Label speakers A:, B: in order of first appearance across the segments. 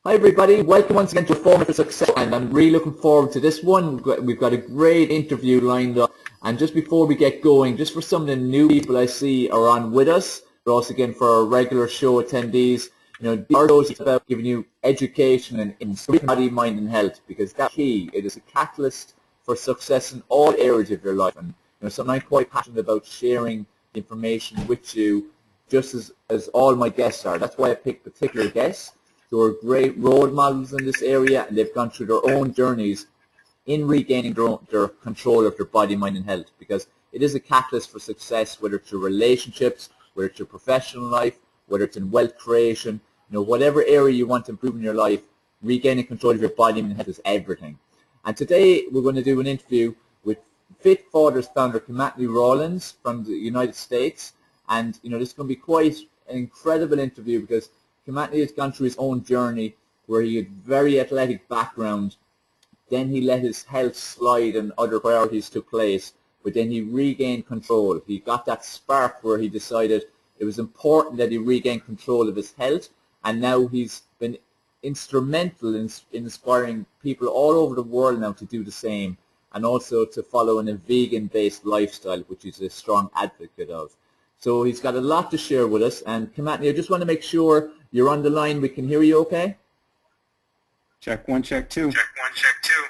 A: Hi everybody, welcome once again to Formula for Success, and I'm really looking forward to this one. We've got a great interview lined up, and just before we get going, just for some of the new people I see are on with us, but also again for our regular show attendees, our show is about giving you education in body, mind and health, because that's key. It is a catalyst for success in all areas of your life, and something I'm quite passionate about sharing information with you, just as all my guests are. That's why I picked particular guests who are great role models in this area, and they've gone through their own journeys in regaining their control of their body, mind and health, because it is a catalyst for success, whether it's your relationships, whether it's your professional life, whether it's in wealth creation, whatever area you want to improve in your life, regaining control of your body and health is everything. And today we're going to do an interview with Fit Fathers founder Kimatni Rawlins from the United States, and this is going to be quite an incredible interview because Kimatni has gone through his own journey where he had very athletic background. Then he let his health slide and other priorities took place, but then he regained control. He got that spark where he decided it was important that he regain control of his health, and now he's been instrumental in inspiring people all over the world now to do the same, and also to follow in a vegan-based lifestyle, which he's a strong advocate of. So he's got a lot to share with us. And Kimatni, I just want to make sure you're on the line. We can hear you okay?
B: Check one, check two. Check one, check two.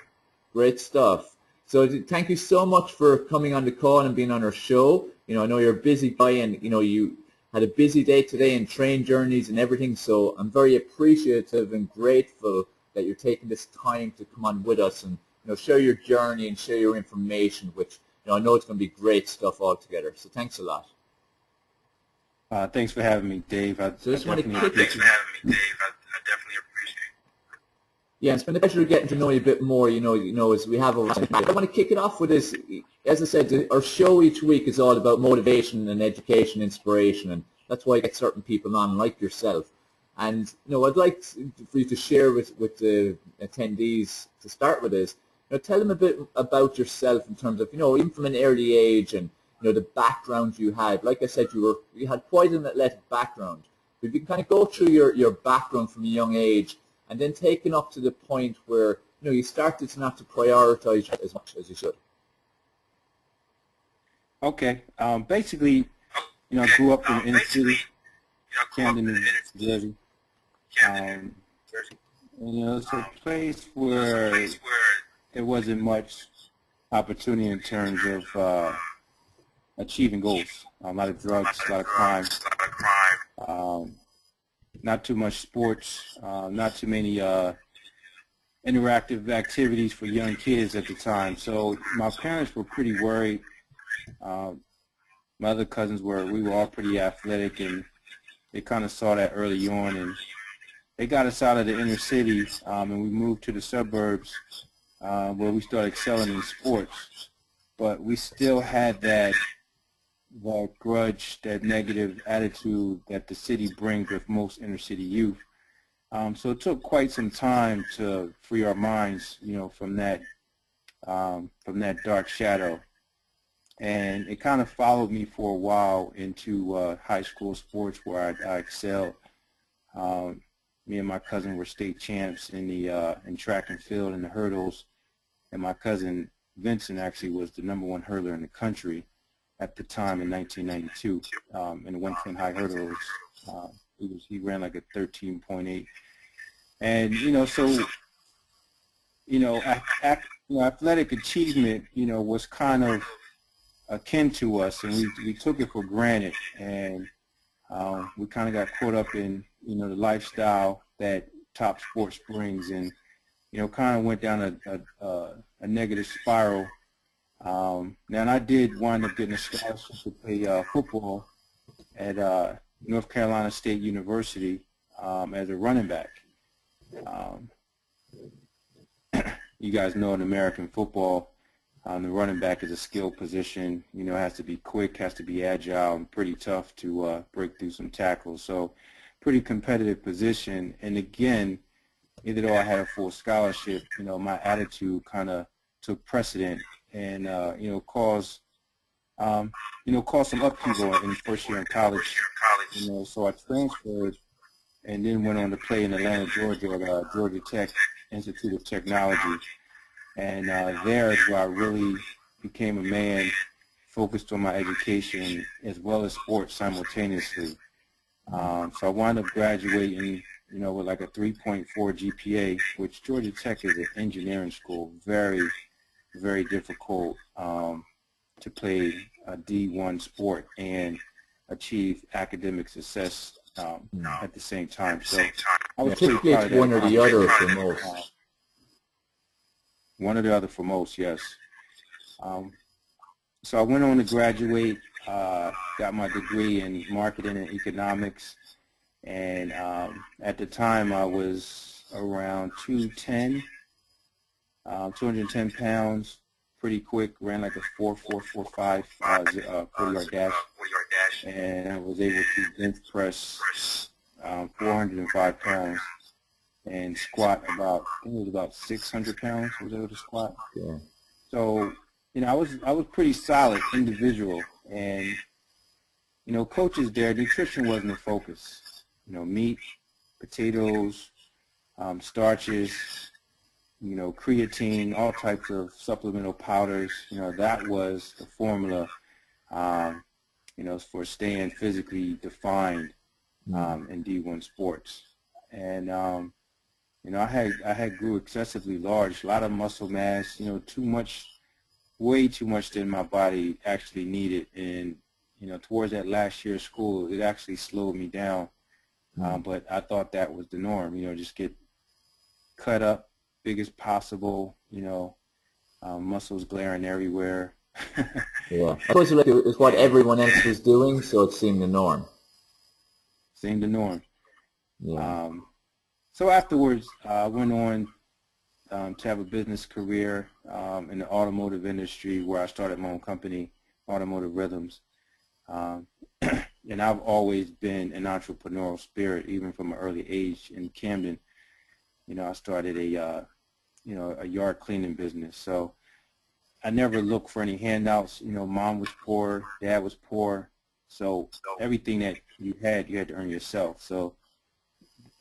A: Great stuff. So thank you so much for coming on the call and being on our show. I know you're a busy guy, and you had a busy day today and train journeys and everything. So I'm very appreciative and grateful that you're taking this time to come on with us and share your journey and share your information, which I know it's going to be great stuff altogether. So thanks a lot.
B: Thanks for having me, Dave.
A: Thanks for having me, Dave.
B: I definitely appreciate it.
A: Yeah, it's been a pleasure getting to know you a bit more, as we have over. I want to kick it off with this. As I said, our show each week is all about motivation and education, inspiration, and that's why I get certain people on, like yourself. And, I'd like for you to share with the attendees to start with this. Tell them a bit about yourself in terms of, even from an early age and, the background you had. Like I said, you had quite an athletic background. But if you can kind of go through your background from a young age and then taken up to the point where, you started to not to prioritize as much as you should.
B: Okay. Basically, I grew up in the inner city, Camden, New Jersey. It's a place where there wasn't much opportunity in terms of achieving goals. A lot of drugs, a lot of crime, not too much sports, not too many interactive activities for young kids at the time. So my parents were pretty worried. My other cousins we were all pretty athletic, and they kind of saw that early on, and they got us out of the inner city, and we moved to the suburbs where we started excelling in sports. But we still had that grudge, that negative attitude that the city brings with most inner city youth. So it took quite some time to free our minds, from that dark shadow. And it kind of followed me for a while into high school sports where I excelled. Me and my cousin were state champs in track and field and the hurdles, and my cousin Vincent actually was the #1 hurdler in the country at the time in 1992 in the 110 high hurdles. He ran like a 13.8, and so athletic achievement was kind of akin to us, and we took it for granted, and we kind of got caught up in the lifestyle that top sports brings, and kind of went down a negative spiral. Now, and I did wind up getting a scholarship to play football at North Carolina State University as a running back. You guys know in American football, the running back is a skilled position. Has to be quick, has to be agile, and pretty tough to break through some tackles. So, pretty competitive position. And again, even though I had a full scholarship, my attitude kind of took precedent, and caused some upheaval in first year in college. So I transferred and then went on to play in Atlanta, Georgia at Georgia Tech Institute of Technology. And there is where I really became a man focused on my education as well as sports simultaneously. So I wound up graduating, with like a 3.4 GPA, which Georgia Tech is an engineering school, very, very difficult to play a D1 sport and achieve academic success at the same time. So I was pretty
A: Typically
B: proud
A: it's
B: of that.
A: one or the other for most.
B: One or the other for most, yes. So I went on to graduate, got my degree in marketing and economics, and at the time I was around 210 pounds, pretty quick, ran like a 4.45 40-yard dash, and I was able to bench press 405 pounds and squat about, I think it was about 600 pounds I was able to squat.
A: Yeah.
B: So, I was pretty solid individual, and, coaches there, nutrition wasn't a focus. Meat, potatoes, starches, creatine, all types of supplemental powders, that was the formula, for staying physically defined in D1 sports. And, I had grew excessively large, a lot of muscle mass, way too much than my body actually needed. And, towards that last year of school, it actually slowed me down. But I thought that was the norm, just get cut up, big as possible, muscles glaring everywhere.
A: Yeah. I suppose like it was what everyone else was doing, so it seemed the norm.
B: Seemed the norm.
A: Yeah.
B: So afterwards, I went on to have a business career in the automotive industry, where I started my own company, Automotive Rhythms. And I've always been an entrepreneurial spirit, even from an early age in Camden. I started a yard cleaning business. So I never looked for any handouts. Mom was poor, dad was poor. So everything that you had to earn yourself. So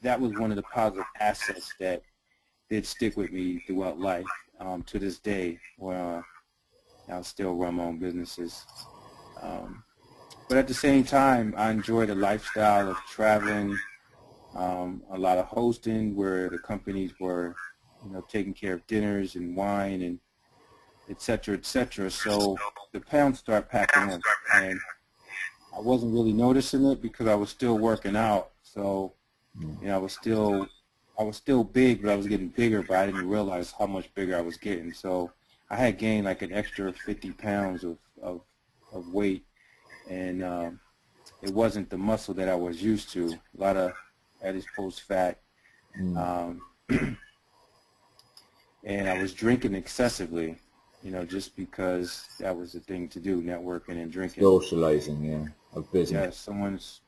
B: that was one of the positive assets that did stick with me throughout life to this day, where I still run my own businesses. But at the same time, I enjoy the lifestyle of traveling, a lot of hosting, where the companies were, taking care of dinners and wine and et cetera, et cetera. So the pounds start packing on, and I wasn't really noticing it because I was still working out. So, I was still big, but I was getting bigger, but I didn't realize how much bigger I was getting. So I had gained like an extra 50 pounds of weight. And it wasn't the muscle that I was used to. A lot of adipose fat, and I was drinking excessively, just because that was the thing to do, networking and drinking.
A: Socializing, yeah, of business.
B: Yeah, someone's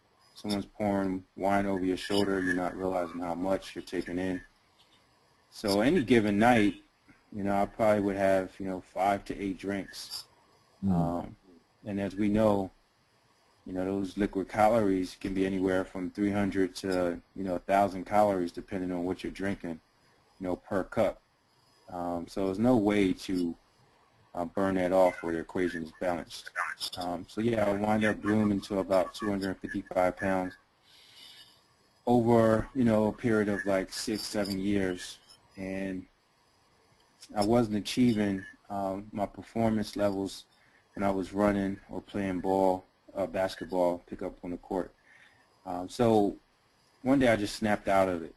B: pouring wine over your shoulder, you're not realizing how much you're taking in. So any given night, I probably would have, 5 to 8 drinks. And as we know, those liquid calories can be anywhere from 300 to, 1,000 calories, depending on what you're drinking, per cup. So there's no way to burn that off where the equation is balanced. So yeah, I wound up blooming to about 255 pounds over, a period of like 6-7 years. And I wasn't achieving my performance levels when I was running or playing ball, basketball, pick up on the court. So one day I just snapped out of it,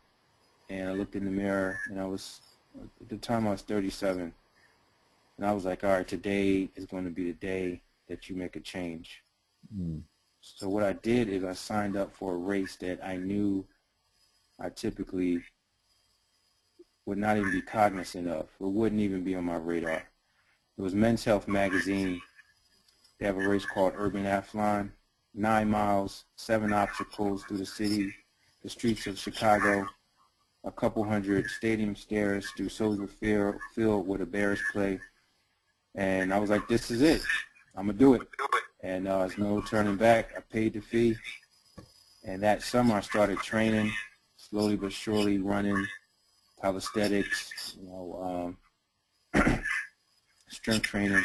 B: and I looked in the mirror, and at the time I was 37, and I was like, all right, today is going to be the day that you make a change. So what I did is I signed up for a race that I knew I typically would not even be cognizant of. It wouldn't even be on my radar. It was Men's Health magazine. They have a race called Urbanathlons, 9 miles, 7 obstacles through the streets of Chicago, a couple hundred stadium stairs through Soldier Field where the Bears play. And I was like, this is it. I'm going to do it. And there's no turning back. I paid the fee, And that summer I started training, slowly but surely, running, calisthenics, strength training,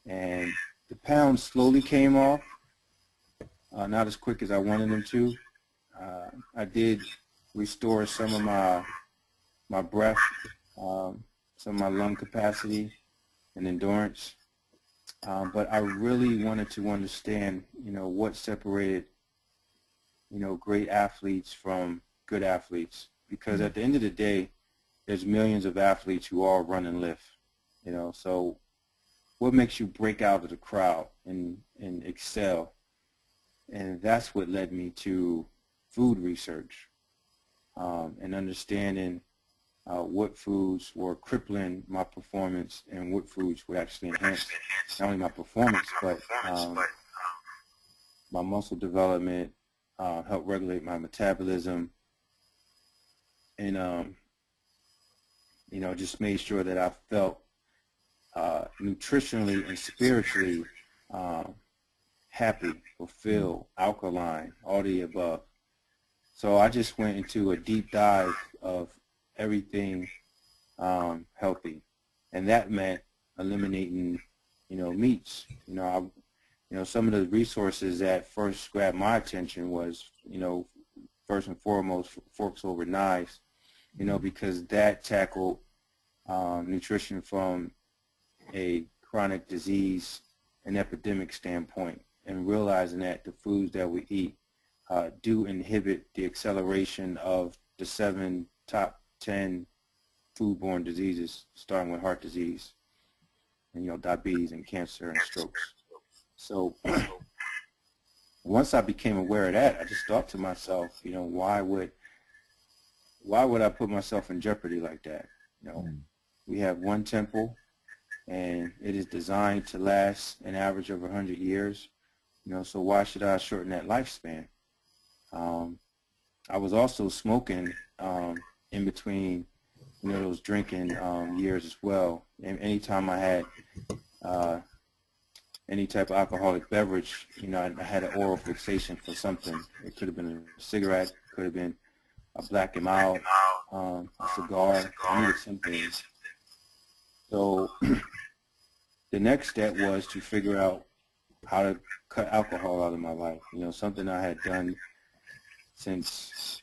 B: and the pounds slowly came off, not as quick as I wanted them to. I did restore some of my breath, some of my lung capacity and endurance, but I really wanted to understand, what separated, great athletes from good athletes, because at the end of the day, there's millions of athletes who all run and lift, so what makes you break out of the crowd and excel? And that's what led me to food research, and understanding what foods were crippling my performance and what foods would actually enhance not only my performance, but my muscle development, help regulate my metabolism, and just made sure that I felt nutritionally and spiritually happy, fulfilled, alkaline, all the above. So I just went into a deep dive of everything healthy, and that meant eliminating, meats. Some of the resources that first grabbed my attention was, first and foremost, forks over knives, because that tackled nutrition from a chronic disease and epidemic standpoint, and realizing that the foods that we eat do inhibit the acceleration of the top 10 foodborne diseases, starting with heart disease, and diabetes and cancer and strokes. So once I became aware of that, I just thought to myself, why would I put myself in jeopardy like that? We have one temple, and it is designed to last an average of 100 years. So why should I shorten that lifespan? I was also smoking in between, those drinking years as well. And anytime I had any type of alcoholic beverage, I had an oral fixation for something. It could have been a cigarette, could have been a Black and Mild, a cigar. I needed something. So the next step was to figure out how to cut alcohol out of my life, something I had done since,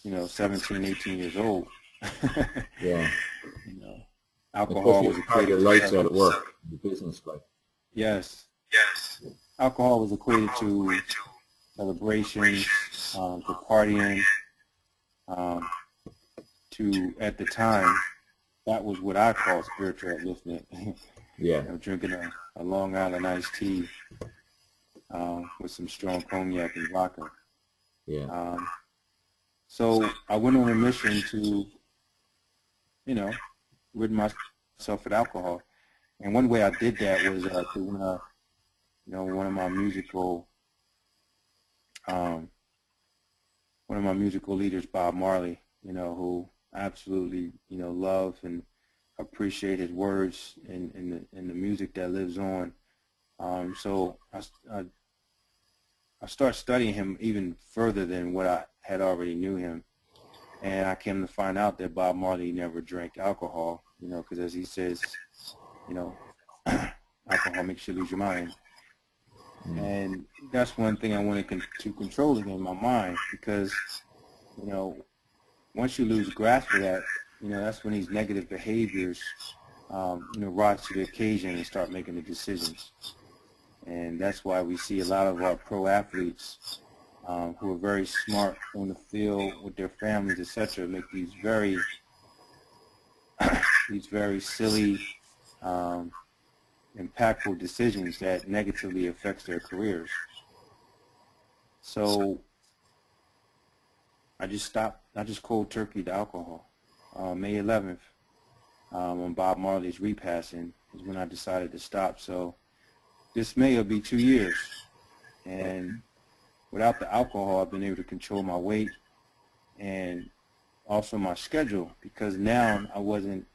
B: 17, 18 years old.
A: Yeah.
B: Alcohol was
A: equated to lifestyle at work, the business life.
B: Yes. Alcohol was equated to celebrations, to partying, to, at the time, that was what I called spiritual upliftment.
A: Yeah.
B: Drinking a Long Island iced tea with some strong cognac and vodka.
A: Yeah.
B: So I went on a mission to, rid myself of alcohol. And one way I did that was to one of my musical leaders, Bob Marley, who I absolutely, love and appreciate his words and the music that lives on. So I started studying him even further than what I had already knew him. And I came to find out that Bob Marley never drank alcohol, because as he says, alcohol makes you lose your mind. And that's one thing I wanted to control in my mind, because, once you lose grasp of that, that's when these negative behaviors, rise to the occasion and start making the decisions. And that's why we see a lot of our pro athletes who are very smart on the field with their families, etc., make these very silly, impactful decisions that negatively affects their careers. So I just cold turkeyed alcohol. May 11th, on Bob Marley's repassing, is when I decided to stop. So this May will be 2 years, and without the alcohol, I've been able to control my weight and also my schedule, because now I wasn't,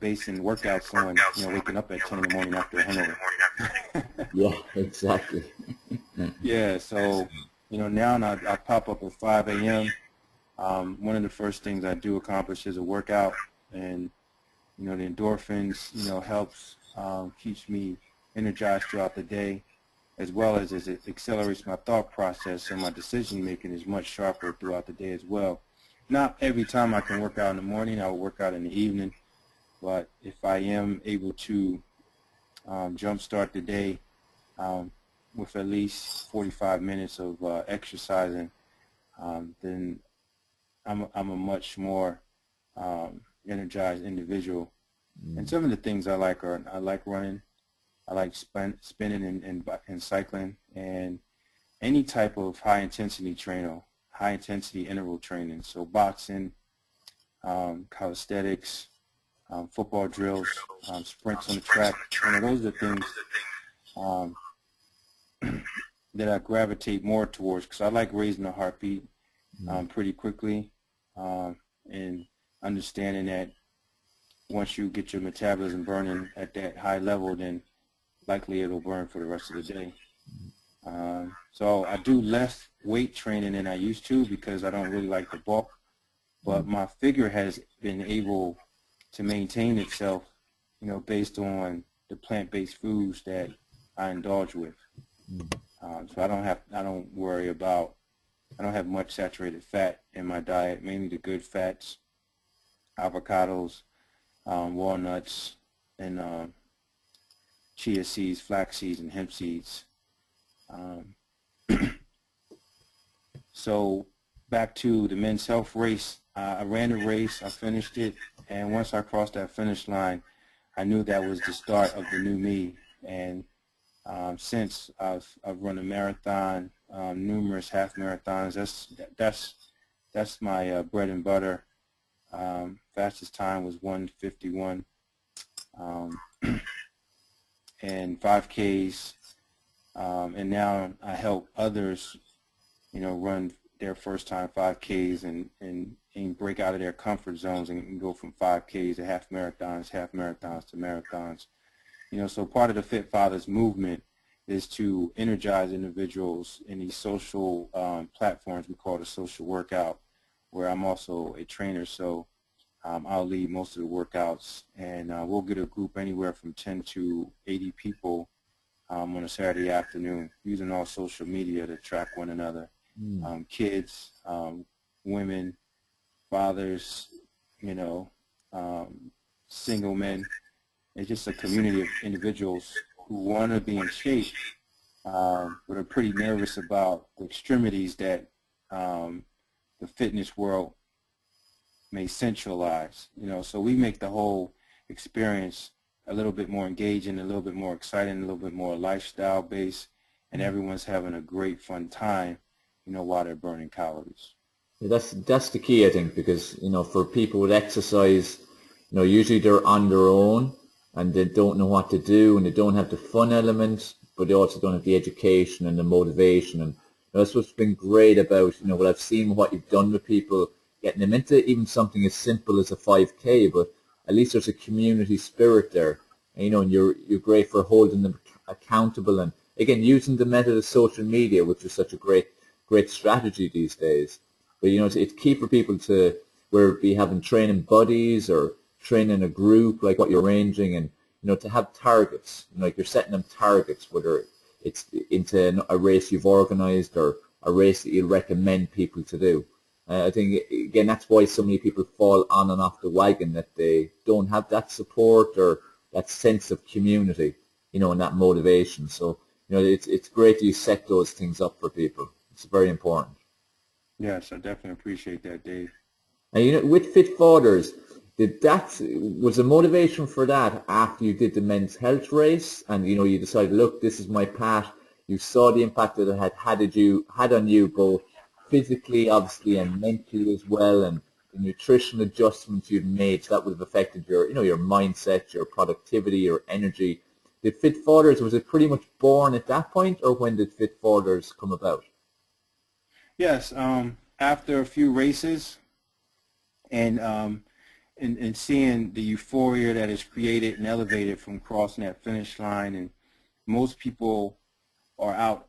B: basing workouts on, waking up at 10 in the morning after a hangover.
A: Yeah, exactly.
B: Yeah, so now I pop up at 5 a.m. One of the first things I do accomplish is a workout, and the endorphins, helps keeps me energized throughout the day, as well as it accelerates my thought process, so my decision making is much sharper throughout the day as well. Not every time I can work out in the morning, I will work out in the evening, but if I am able to jumpstart the day with at least 45 minutes of exercising, then I'm a much more energized individual. And some of the things I like are, I like running, I like spinning and cycling, and any type of high intensity interval training. So boxing, calisthenics, football drills, sprints on the track. Those are the things that I gravitate more towards, because I like raising the heartbeat pretty quickly, and understanding that once you get your metabolism burning at that high level, then likely it'll burn for the rest of the day. So I do less weight training than I used to, because I don't really like the bulk, but my figure has been able to maintain itself, based on the plant-based foods that I indulge with. So I don't have much saturated fat in my diet, mainly the good fats, avocados, walnuts, and chia seeds, flax seeds, and hemp seeds. So back to the men's health race. I ran the race, I finished it, and once I crossed that finish line, I knew that was the start of the new me. And since I've run a marathon, numerous half marathons, that's my bread and butter. Fastest time was 1:51, and 5Ks, and now I help others, run their first time 5Ks and break out of their comfort zones and go from 5Ks to half marathons to marathons. So part of the Fit Fathers movement is to energize individuals in these social platforms we call the social workout, where I'm also a trainer. So I'll lead most of the workouts, and we'll get a group anywhere from 10 to 80 people on a Saturday afternoon, using all social media to track one another. Kids, women, fathers, single men. It's just a community of individuals who want to be in shape, but are pretty nervous about the extremities that the fitness world may centralize. So we make the whole experience a little bit more engaging, a little bit more exciting, a little bit more lifestyle based, and everyone's having a great fun time, while they're burning calories.
A: Yeah, that's the key, I think, because for people with exercise, usually they're on their own and they don't know what to do, and they don't have the fun element, but they also don't have the education and the motivation. And that's what's been great about what I've seen, what you've done with people, getting them into even something as simple as a 5K, but at least there's a community spirit there, and you're great for holding them accountable, and again using the method of social media, which is such a great strategy these days. But it's key for people to be having training buddies or training a group like what you're arranging, and to have targets, like you're setting them targets, whether it's into a race you've organized or a race that you recommend people to do. I think, again, that's why so many people fall on and off the wagon, that they don't have that support or that sense of community, and that motivation. So, it's great that you set those things up for people. It's very important.
B: Yes, I definitely appreciate that, Dave.
A: And with Fit Fathers, was the motivation for that after you did the men's health race, and you decided, look, this is my path. You saw the impact that it had on you, both physically, obviously, and mentally as well, and the nutrition adjustments you'd made, so that would have affected your mindset, your productivity, your energy. Did Fit Fathers, was it pretty much born at that point, or when did Fit Fathers come about?
B: Yes, after a few races, and seeing the euphoria that is created and elevated from crossing that finish line, and most people are out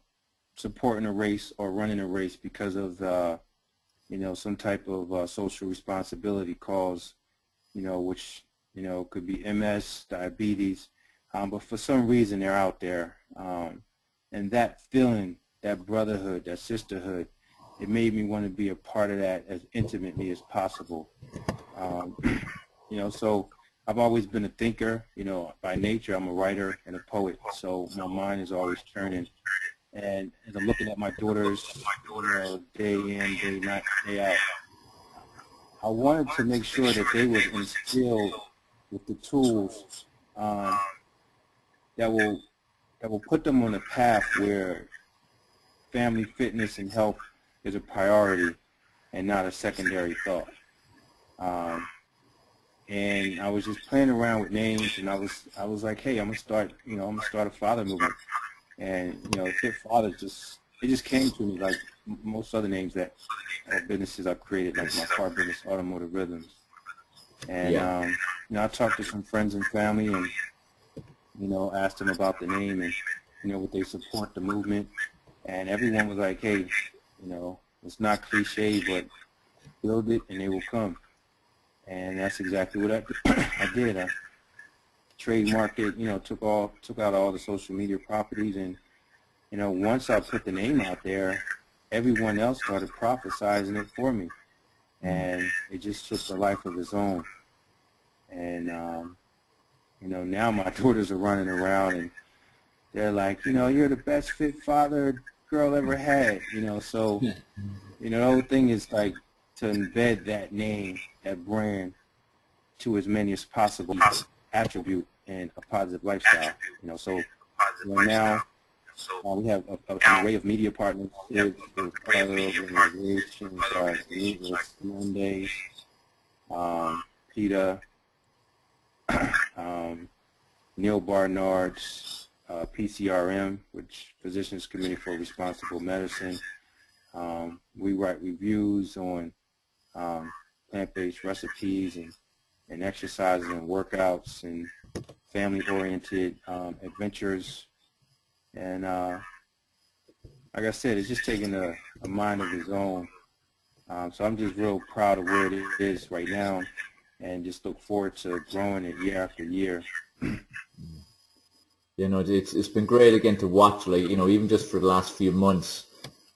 B: supporting a race or running a race because of some type of social responsibility cause, which could be MS, diabetes, but for some reason they're out there, and that feeling, that brotherhood, that sisterhood, it made me want to be a part of that as intimately as possible. So I've always been a thinker. By nature I'm a writer and a poet, so my mind is always turning. And as I'm looking at my daughters, day in, day night, day out, I wanted to make sure that they was instilled with the tools that will put them on a path where family fitness and health is a priority and not a secondary thought. And I was just playing around with names, and I was like, hey, I'm gonna start a father movement. And Fit Father it just came to me like most other names that businesses I've created, like my car business, Automotive Rhythms. And I talked to some friends and family, and asked them about the name, and would they support the movement? And everyone was like, hey, it's not cliche, but build it and they will come. And that's exactly what I did. I trademarked it, took out all the social media properties, and once I put the name out there, everyone else started prophesizing it for me, and it just took a life of its own. And now my daughters are running around, and they're like, you're the best fit father girl ever had, so the whole thing is like to embed that name, that brand, to as many as possible, attribute and a positive lifestyle. So now we have an array of media partners, with other organizations, Needless Mondays, PETA, Neil Barnard's PCRM, which Physicians Committee for Responsible Medicine. We write reviews on plant-based recipes and exercises and workouts and family-oriented adventures. And like I said, it's just taking a mind of its own. So I'm just real proud of where it is right now, and just look forward to growing it year after year.
A: It's been great again to watch, like, even just for the last few months,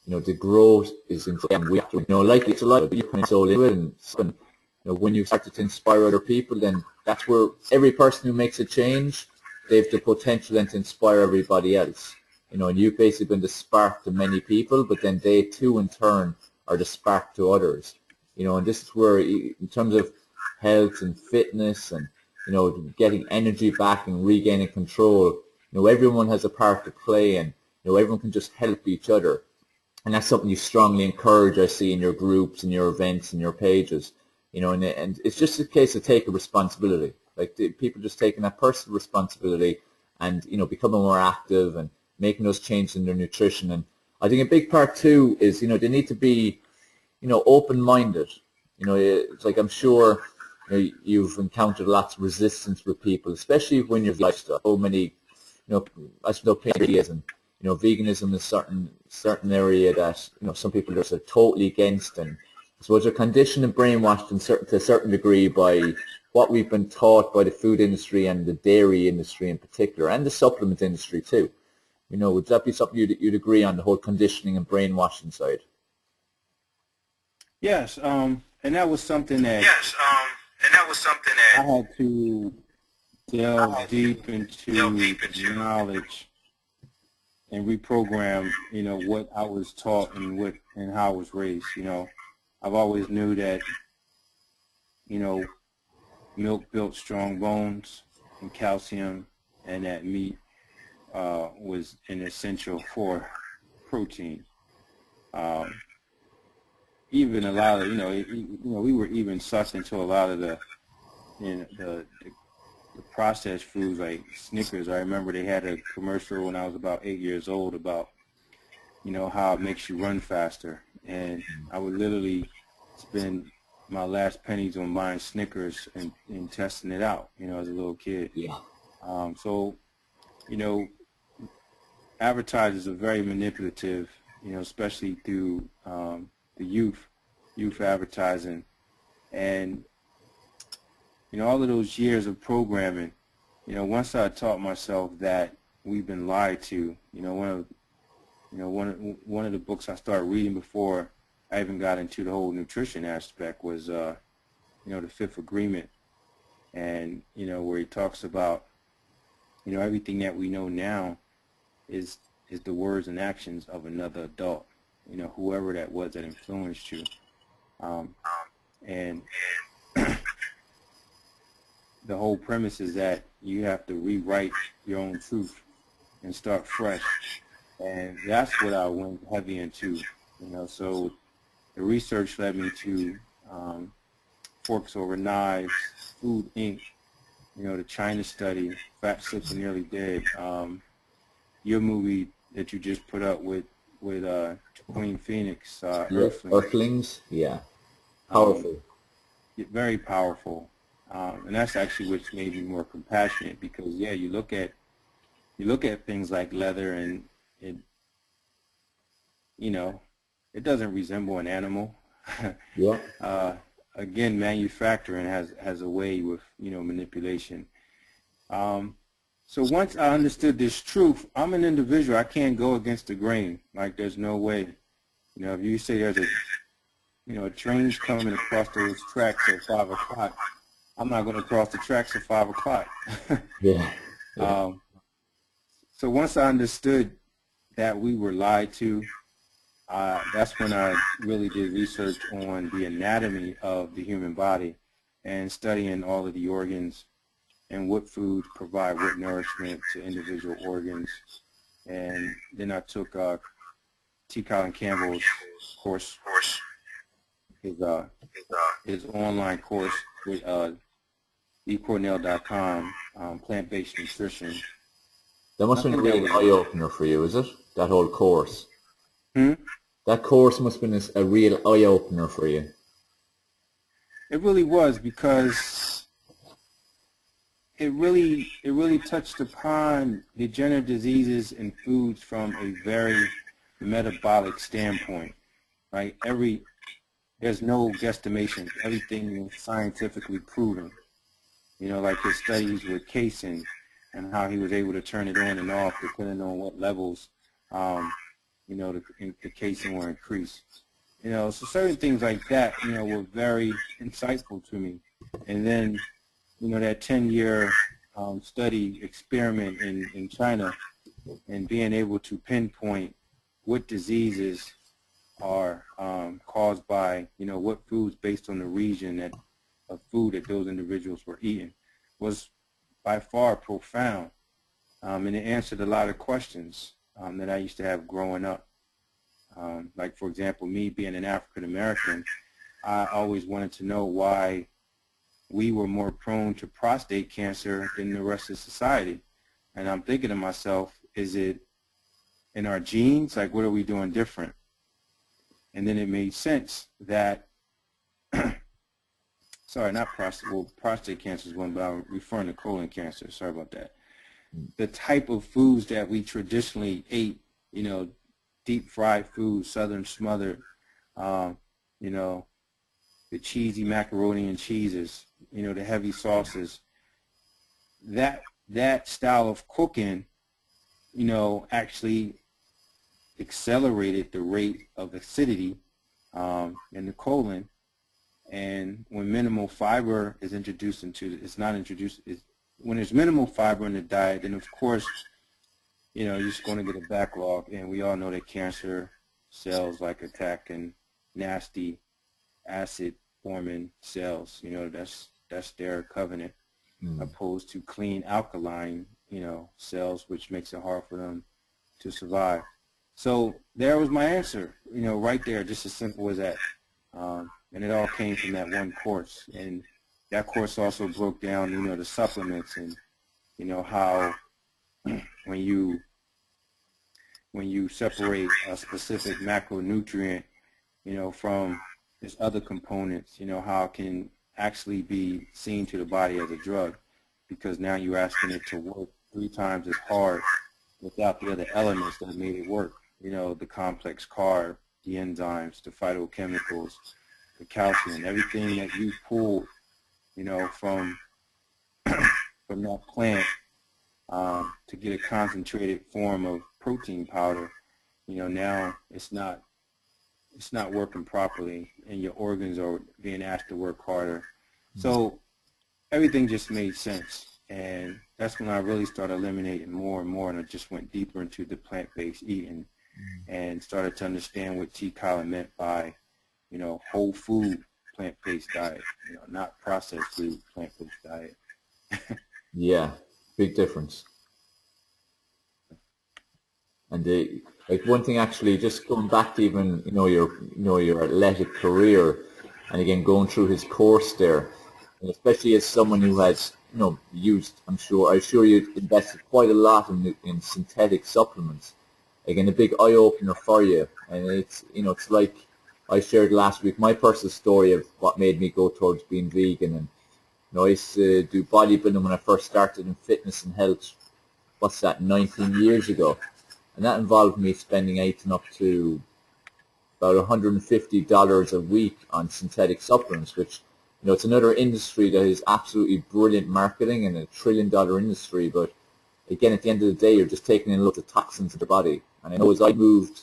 A: the growth is incredible. Like it's a lot of you put soul into it, and when you start to inspire other people, then that's where every person who makes a change, they have the potential then to inspire everybody else. And you've basically been the spark to many people, but then they too in turn are the spark to others. And this is where, in terms of health and fitness and getting energy back and regaining control, everyone has a part to play, and everyone can just help each other. And that's something you strongly encourage, I see, in your groups and your events and your pages. And it's just a case of taking responsibility, like people just taking that personal responsibility and becoming more active and making those changes in their nutrition. And I think a big part too is they need to be open-minded. It's like, I'm sure you've encountered lots of resistance with people, especially when you're lifestyle. So many as ideas, and veganism is certain area that some people are just totally against, and I suppose they're conditioned and brainwashed to a certain degree by what we've been taught by the food industry and the dairy industry in particular, and the supplement industry too. Would that be something you'd agree on, the whole conditioning and brainwashing side?
B: Yes, and that was something that I had to delve deep into knowledge and reprogram, what I was taught and how I was raised. I've always knew that, milk built strong bones and calcium, and that meat was an essential for protein. Even a lot of, we were even sucked into a lot of the processed foods like Snickers. I remember they had a commercial when I was about 8 years old about, how it makes you run faster. And I would literally spend my last pennies on buying Snickers and testing it out, as a little kid.
A: Yeah.
B: So, advertisers are very manipulative, especially through the youth advertising. And, all of those years of programming, once I taught myself that we've been lied to, one of the books I started reading before I even got into the whole nutrition aspect was, The Fifth Agreement, and, where he talks about, everything that we know now is the words and actions of another adult, whoever that was that influenced you. And the whole premise is that you have to rewrite your own truth and start fresh. And that's what I went heavy into, so the research led me to Forks Over Knives, Food Inc., the China study, Fat, Sick, and Nearly Dead, your movie that you just put up with Queen Phoenix,
A: Earthlings, yeah, powerful.
B: Very powerful, and that's actually what made me more compassionate, because you look at things like leather, and it doesn't resemble an animal.
A: Yeah.
B: Again, manufacturing has a way with manipulation. So once I understood this truth, I'm an individual. I can't go against the grain. Like, there's no way. If you say there's a train's coming across those tracks at 5 o'clock, I'm not going to cross the tracks at 5 o'clock.
A: Yeah.
B: So once I understood that we were lied to, that's when I really did research on the anatomy of the human body and studying all of the organs and what foods provide what nourishment to individual organs. And then I took T. Colin Campbell's course, his online course with ecornell.com, plant-based nutrition.
A: That must have been a real eye-opener for you, is it? That whole course? That course must have been a real eye-opener for you.
B: It really was, because it really touched upon degenerative diseases and foods from a very metabolic standpoint, right? There's no guesstimation. Everything is scientifically proven. Like his studies with casein and how he was able to turn it on and off depending on what levels, the casein were increased. So certain things like that, were very insightful to me. And then, that 10-year study experiment in China, and being able to pinpoint what diseases are caused by, what foods based on the region of food that those individuals were eating, was by far profound. And it answered a lot of questions that I used to have growing up. Like, for example, me being an African American, I always wanted to know why we were more prone to prostate cancer than the rest of society. And I'm thinking to myself, is it in our genes? Like, what are we doing different? And then it made sense that, sorry, not prostate, well, prostate cancer is one, but I'm referring to colon cancer. Sorry about that. The type of foods that we traditionally ate, deep fried food, southern smothered, the cheesy macaroni and cheeses, the heavy sauces, that style of cooking, actually accelerated the rate of acidity in the colon. And when minimal fiber is introduced when there's minimal fiber in the diet, then of course, you're just going to get a backlog. And we all know that cancer cells like attacking nasty acid forming cells, that's their covenant, opposed to clean alkaline, cells, which makes it hard for them to survive. So there was my answer, right there, just as simple as that. And it all came from that one course. And that course also broke down, the supplements and, how when you separate a specific macronutrient, from its other components, how it can actually be seen to the body as a drug, because now you're asking it to work 3 times as hard without the other elements that made it work. You know, the complex carb, the enzymes, the phytochemicals, the calcium, everything that you pulled, you know, from that plant to get a concentrated form of protein powder. You know, now it's not working properly, and your organs are being asked to work harder. So everything just made sense, and that's when I really started eliminating more and more, and I just went deeper into the plant-based eating and started to understand what T. Colin meant by, you know, whole food plant-based diet, you know, not processed food plant-based diet.
A: Yeah, big difference. And like one thing actually, just going back to even your athletic career, and again going through his course there, and especially as someone who has used, I'm sure you invested quite a lot in synthetic supplements. Again, a big eye opener for you, and it's like I shared last week my personal story of what made me go towards being vegan. And I used to do bodybuilding when I first started in fitness and health. What's that? 19 years ago. And that involved me spending up to about $150 a week on synthetic supplements, which, it's another industry that is absolutely brilliant marketing and a $1 trillion industry. But again, at the end of the day, you're just taking in lots of toxins to the body. And I know as I moved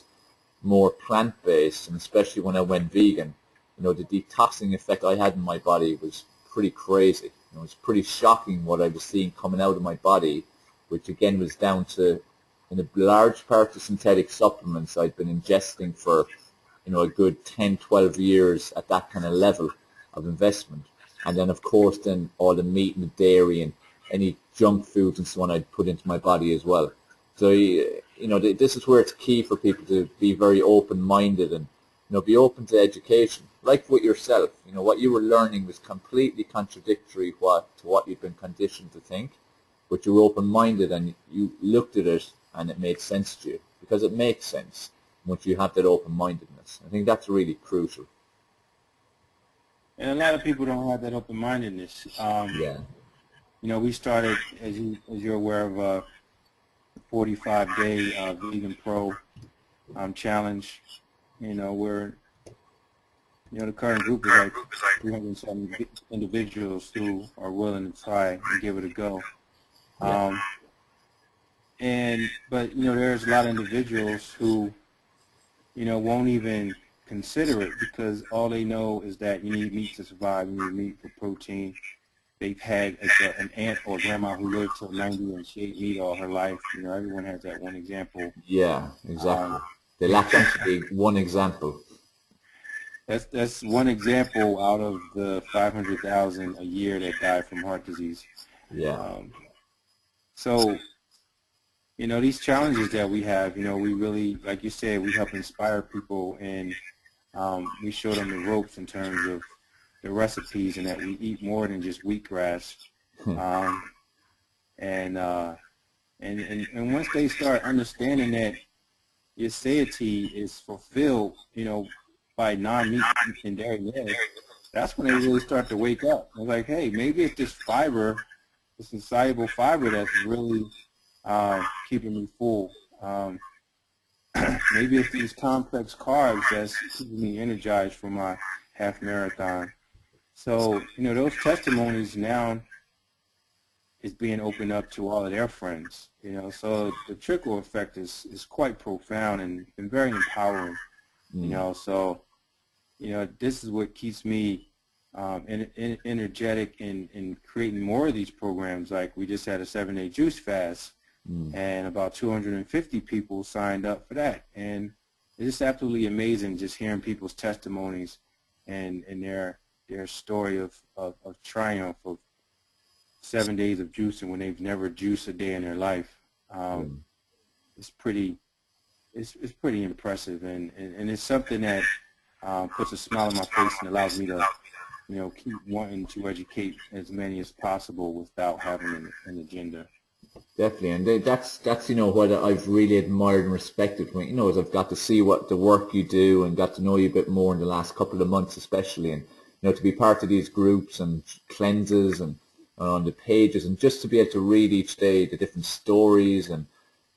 A: more plant-based, and especially when I went vegan, the detoxing effect I had in my body was pretty crazy. It was pretty shocking what I was seeing coming out of my body, which again was down to, in a large part, the synthetic supplements I'd been ingesting for, a good 10, 12 years at that kind of level of investment. And then, of course, then all the meat and the dairy and any junk foods and so on I'd put into my body as well. So, this is where it's key for people to be very open-minded and, be open to education. Like with yourself, what you were learning was completely contradictory to what you've been conditioned to think, but you were open-minded and you looked at it and it made sense to you, because it makes sense once you have that open-mindedness. I think that's really crucial.
B: And a lot of people don't have that open-mindedness.
A: Yeah.
B: We started, as you're aware of, a 45-day vegan pro challenge. Where the current group is like 370 individuals who are willing to try and give it a go.
A: Yeah.
B: But there's a lot of individuals who won't even consider it, because all they know is that you need meat to survive, you need meat for protein. They've had an aunt or grandma who lived till 90 and she ate meat all her life. Everyone has that one example.
A: Yeah, exactly. They lack actually one example.
B: That's one example out of the 500,000 a year that die from heart disease.
A: Yeah.
B: So, these challenges that we have, we really, like you said, we help inspire people, and we show them the ropes in terms of the recipes, and that we eat more than just wheatgrass. And once they start understanding that your satiety is fulfilled, by non-meat and dairy meals, that's when they really start to wake up. They're like, hey, maybe it's this fiber, this insoluble fiber that's really keeping me full. Maybe it's these complex carbs that's keeping me energized for my half marathon. So, those testimonies now is being opened up to all of their friends, so the trickle effect is quite profound and very empowering, so, this is what keeps me energetic in creating more of these programs. Like, we just had a 7-day juice fast, and about 250 people signed up for that, and it's absolutely amazing just hearing people's testimonies and their story of triumph of 7 days of juicing when they've never juiced a day in their life. It's pretty impressive, and it's something that puts a smile on my face and allows me to keep wanting to educate as many as possible without having an agenda.
A: Definitely, and that's what I've really admired and respected when as I've got to see what the work you do and got to know you a bit more in the last couple of months, especially, and to be part of these groups and cleanses and on the pages, and just to be able to read each day the different stories and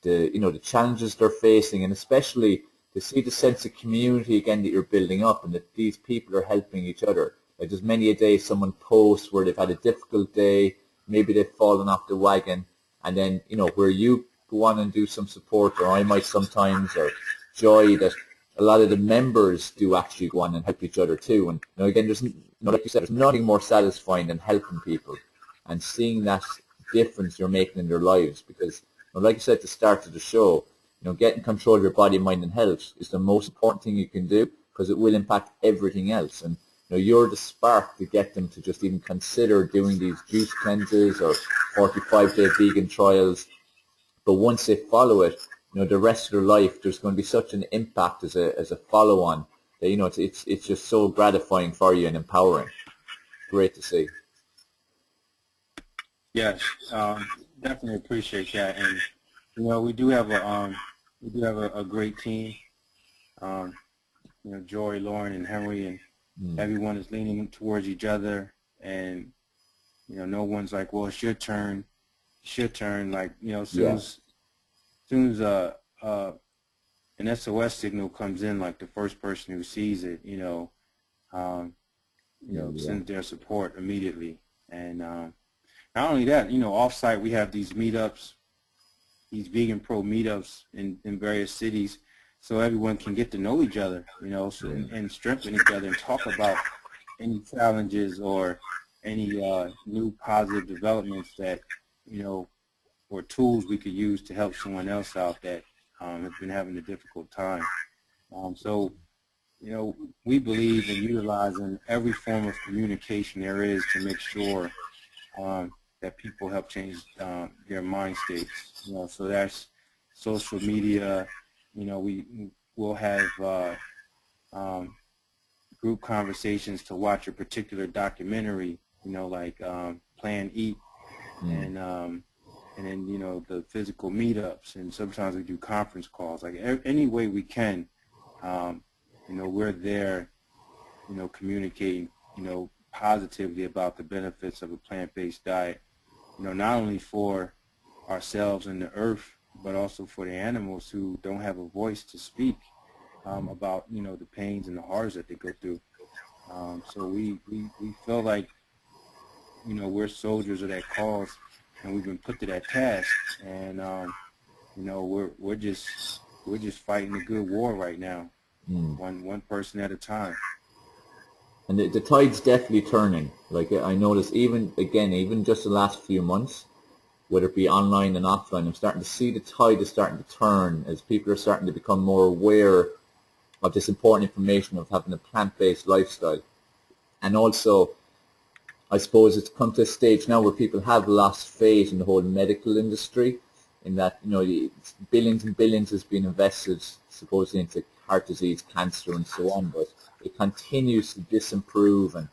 A: the the challenges they're facing, and especially to see the sense of community again that you're building up, and that these people are helping each other. Like there's many a day someone posts where they've had a difficult day, maybe they've fallen off the wagon, and then where you go on and do some support, or I might sometimes, or Joy, that a lot of the members do actually go on and help each other too. And again, there's like you said, there's nothing more satisfying than helping people and seeing that difference you're making in their lives. Because like you said at the start of the show, getting control of your body, mind, and health is the most important thing you can do, because it will impact everything else. And you're the spark to get them to just even consider doing these juice cleanses or 45-day vegan trials. But once they follow it, the rest of their life, there's going to be such an impact as a follow-on that it's just so gratifying for you and empowering. Great to see.
B: Yes, definitely appreciate that. And we do have a great team. Joy, Lauren, and Henry, and everyone is leaning towards each other. And no one's like, well, it's your turn. It's your turn. Like as soon as an SOS signal comes in, like the first person who sees it, sends their support immediately. And not only that, off-site we have these meetups, these vegan pro meetups in various cities, so everyone can get to know each other, and strengthen each other and talk about any challenges or any new positive developments that, or tools we could use to help someone else out that has been having a difficult time. So, we believe in utilizing every form of communication there is to make sure that people help change their mind states. So that's social media. We'll have group conversations to watch a particular documentary. Like Plan Eat, and then the physical meetups, and sometimes we do conference calls. Like any way we can, we're there, communicating, positively about the benefits of a plant-based diet. Not only for ourselves and the earth, but also for the animals who don't have a voice to speak about the pains and the horrors that they go through. So we feel like we're soldiers of that cause, and we've been put to that task, and we're just fighting a good war right now, one person at a time.
A: And the tide's definitely turning. Like I noticed, even just the last few months, whether it be online and offline, I'm starting to see the tide is starting to turn as people are starting to become more aware of this important information of having a plant-based lifestyle. And also, I suppose it's come to a stage now where people have lost faith in the whole medical industry, in that, billions and billions has been invested supposedly into heart disease, cancer, and so on, but it continues to disimprove, and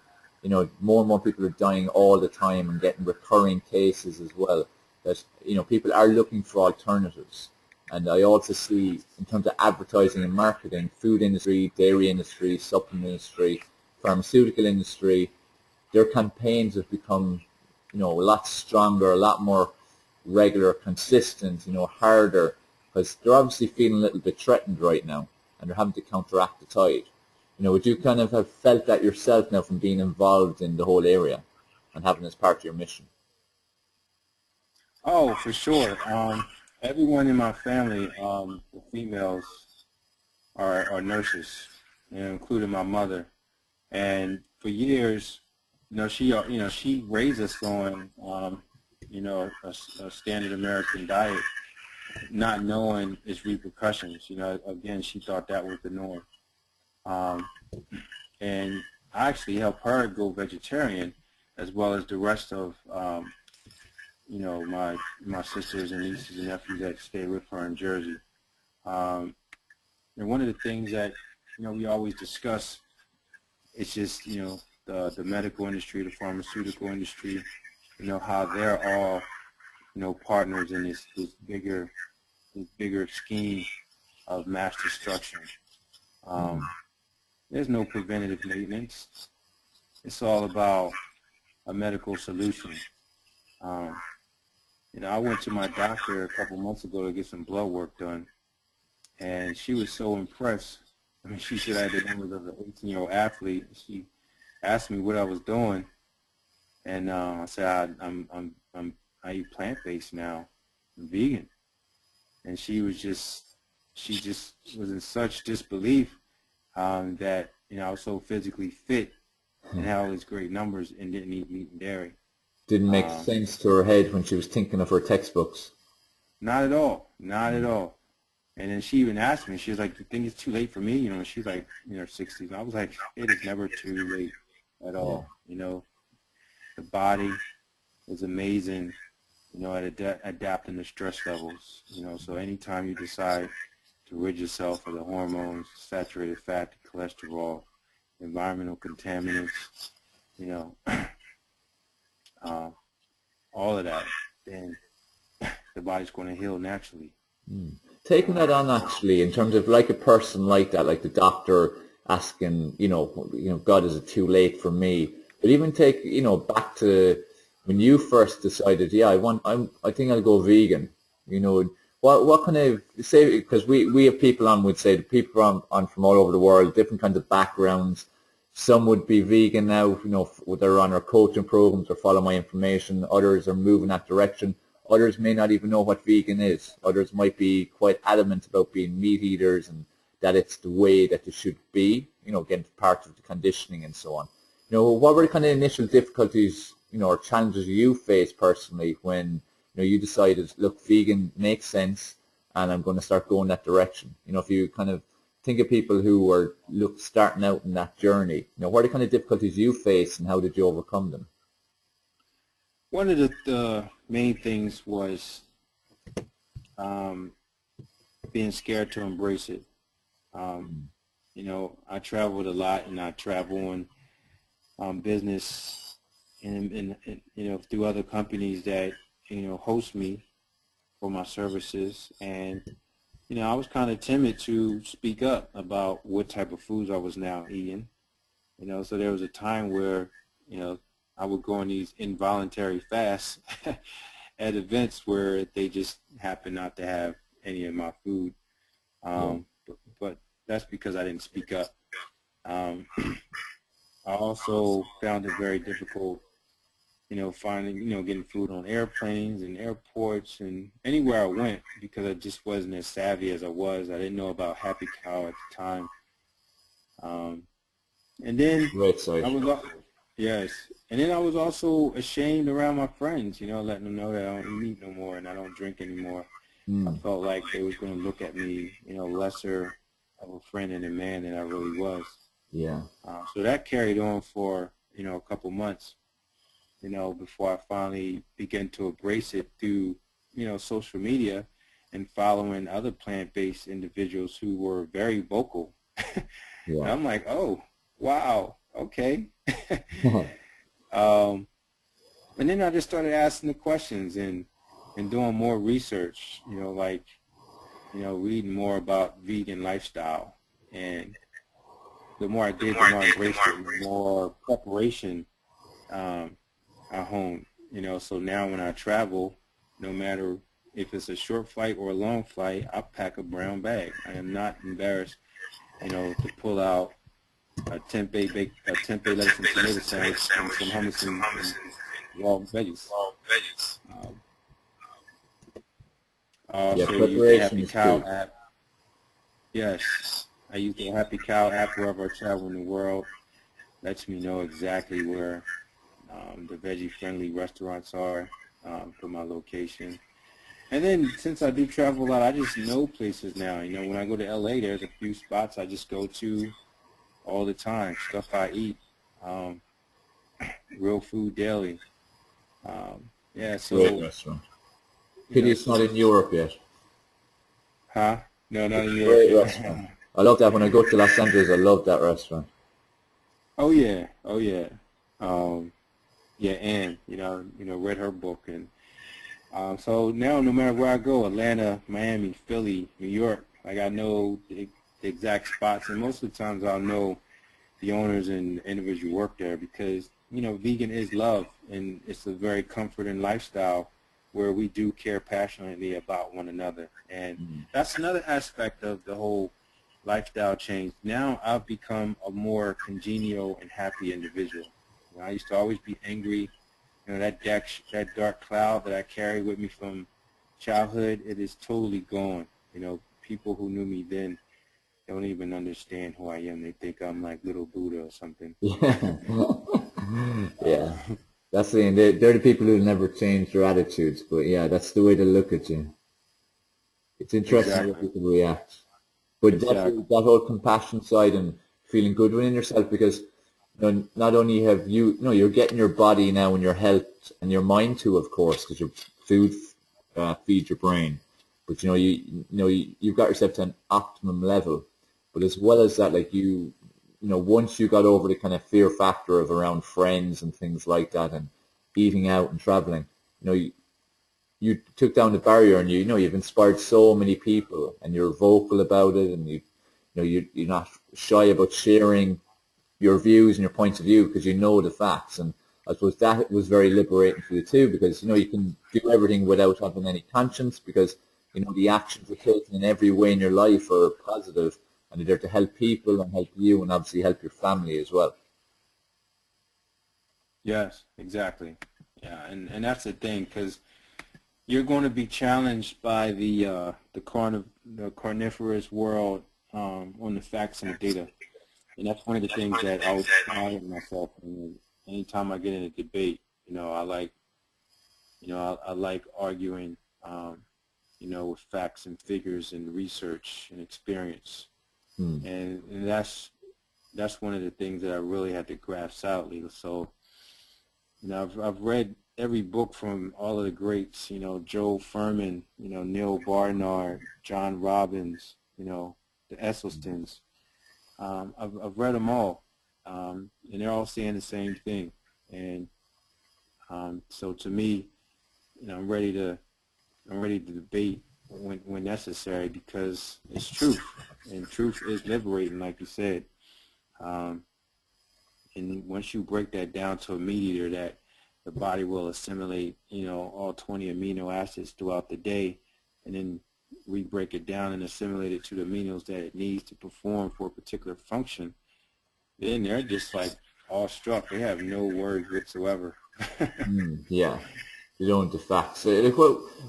A: more and more people are dying all the time and getting recurring cases as well. That people are looking for alternatives. And I also see, in terms of advertising and marketing, food industry, dairy industry, supplement industry, pharmaceutical industry, their campaigns have become a lot stronger, a lot more regular, consistent, harder, because they're obviously feeling a little bit threatened right now, and they're having to counteract the tide. Would you kind of have felt that yourself now from being involved in the whole area and having this part of your mission?
B: Oh, for sure. Everyone in my family, the females, are nurses, including my mother. And for years, she raised us on, a standard American diet, not knowing its repercussions. Again, she thought that was the norm. And I actually helped her go vegetarian, as well as the rest of, my sisters and nieces and nephews that stay with her in Jersey. And one of the things that, we always discuss, it's just, the medical industry, the pharmaceutical industry, how they're all, partners in this bigger scheme of mass destruction. There's no preventative maintenance. It's all about a medical solution. I went to my doctor a couple months ago to get some blood work done, and she was so impressed. I mean, she said I had the numbers of an 18-year-old athlete. She asked me what I was doing, and I said I eat plant-based now, I'm vegan, and she just was in such disbelief that I was so physically fit and had all these great numbers and didn't eat meat and dairy.
A: Didn't make sense to her head when she was thinking of her textbooks.
B: Not at all, not at all. And then she even asked me, she was like, "You think it's too late for me?" She's like in her 60s. And I was like, it is never too late at all. The body is amazing, at adapting to stress levels. So anytime you decide to rid yourself of the hormones, saturated fat, the cholesterol, environmental contaminants, all of that, then the body's going to heal naturally.
A: Taking that on actually, in terms of like a person like that, like the doctor asking, God, is it too late for me? But even take, back to when you first decided, I think I'll go vegan. What kind of, say, because we have people on, would say, the people on from all over the world, different kinds of backgrounds. Some would be vegan now, they're on our coaching programs or follow my information. Others are moving that direction. Others may not even know what vegan is. Others might be quite adamant about being meat eaters and that it's the way that it should be, again, part of the conditioning and so on. What were the kind of initial difficulties, or challenges you faced personally when, you decided, look, vegan makes sense and I'm going to start going that direction? If you kind of think of people who are starting out in that journey, what are the kind of difficulties you faced and how did you overcome them?
B: One of the main things was being scared to embrace it. I traveled a lot, and I travel on business and through other companies that host me for my services, and I was kind of timid to speak up about what type of foods I was now eating. So there was a time where I would go on these involuntary fasts at events where they just happen not to have any of my food. But that's because I didn't speak up. I also found it very difficult, finding, getting food on airplanes and airports and anywhere I went, because I just wasn't as savvy as I was. I didn't know about Happy Cow at the time. And then Yes, and then I was also ashamed around my friends, letting them know that I don't eat meat no more and I don't drink anymore. I felt like they was going to look at me, lesser of a friend and a man than I really was.
A: Yeah.
B: So that carried on for, a couple months, before I finally began to embrace it through, social media and following other plant-based individuals who were very vocal.
A: Yeah.
B: And I'm like, oh, wow, okay. And then I just started asking the questions and doing more research, reading more about vegan lifestyle. And the more I did, the more I embraced it, the more preparation I honed. So now when I travel, no matter if it's a short flight or a long flight, I pack a brown bag. I am not embarrassed, to pull out a tempeh lettuce and tomato sandwich and some hummus and raw veggies. Also use the Happy Cow app. Yes, I use the Happy Cow app wherever I travel in the world. Lets me know exactly where the veggie-friendly restaurants are for my location. And then since I do travel a lot, I just know places now. When I go to LA, there's a few spots I just go to all the time, stuff I eat, real food daily. So
A: great restaurant. Pity it's not in Europe yet.
B: Huh? No, not in Europe.
A: Great restaurant. I love that. When I go to Los Angeles, I love that restaurant.
B: Oh yeah. Anne, read her book, and so now no matter where I go, Atlanta, Miami, Philly, New York, like I know the exact spots, and most of the times I'll know the owners and individuals who work there, because vegan is love, and it's a very comforting lifestyle where we do care passionately about one another. And that's another aspect of the whole lifestyle change. Now I've become a more congenial and happy individual. You know, I used to always be angry. You know, that dark cloud that I carry with me from childhood, it is totally gone. You know, people who knew me then don't even understand who I am. They think I'm like little Buddha or something.
A: Yeah. Yeah. That's the thing. They're the people who never change their attitudes, but yeah, that's the way to look at you. It's interesting how
B: Exactly.
A: people react. But definitely
B: Exactly.
A: that whole compassion side and feeling good within yourself, because not only have you're getting your body now and your health and your mind too, of course, because your food feeds your brain. But you've got yourself to an optimum level. But as well as that, like once you got over the kind of fear factor of around friends and things like that, and eating out and traveling, you took down the barrier, and you've inspired so many people, and you're vocal about it, and you're not shy about sharing your views and your points of view, because you know the facts. And I suppose that was very liberating for you too, because you can do everything without having any conscience, because the actions you're taking in every way in your life are positive, and they're there to help people and help you, and obviously help your family as well.
B: Yes, exactly. Yeah, and that's the thing, because you're going to be challenged by the carnivorous world on the facts and the data, and that's one of the things that I always challenge myself. And anytime I get in a debate, I like arguing, with facts and figures and research and experience, and that's one of the things that I really had to grasp out, So, I've read every book from all of the greats, Joe Furman, Neil Barnard, John Robbins, the Esselstyns. I've read them all, and they're all saying the same thing. And so to me, I'm ready to debate when necessary, because it's truth, and truth is liberating, like you said. And once you break that down to a meat eater, that the body will assimilate, all 20 amino acids throughout the day, and then we break it down and assimilate it to the aminos that it needs to perform for a particular function, then they're just like awestruck. They have no words whatsoever.
A: Yeah, you don't the facts. Like,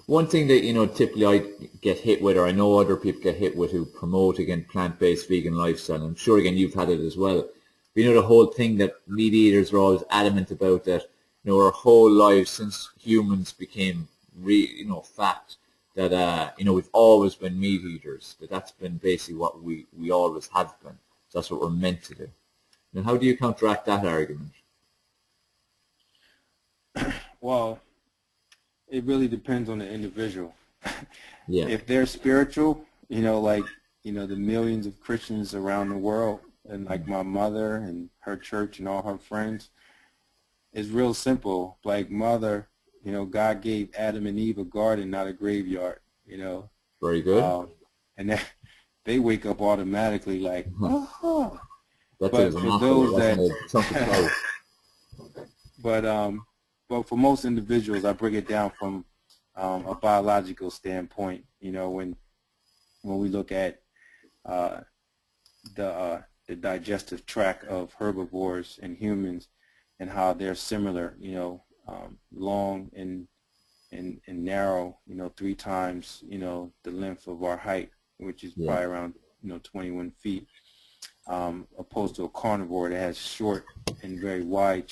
A: one thing that typically I get hit with, or I know other people get hit with, who promote again plant-based vegan lifestyle. I'm sure again you've had it as well. But, the whole thing that meat eaters are always adamant about, that our whole lives since humans became fat, that we've always been meat eaters. That's been basically what we always have been. So that's what we're meant to do. Now, how do you counteract that argument?
B: Well, it really depends on the individual.
A: Yeah.
B: If they're spiritual, the millions of Christians around the world, and like my mother and her church and all her friends, it's real simple. Like mother, God gave Adam and Eve a garden, not a graveyard,
A: Very good.
B: And they wake up automatically like, oh.
A: That
B: But
A: was an
B: for
A: apple. It
B: those
A: wasn't
B: that,
A: a chunk of toast.
B: but for most individuals, I break it down from a biological standpoint. When we look at the digestive tract of herbivores and humans, and how they're similar, long and narrow, 3 times, the length of our height, which is
A: Yeah.
B: probably around, 21 feet, opposed to a carnivore that has short and very wide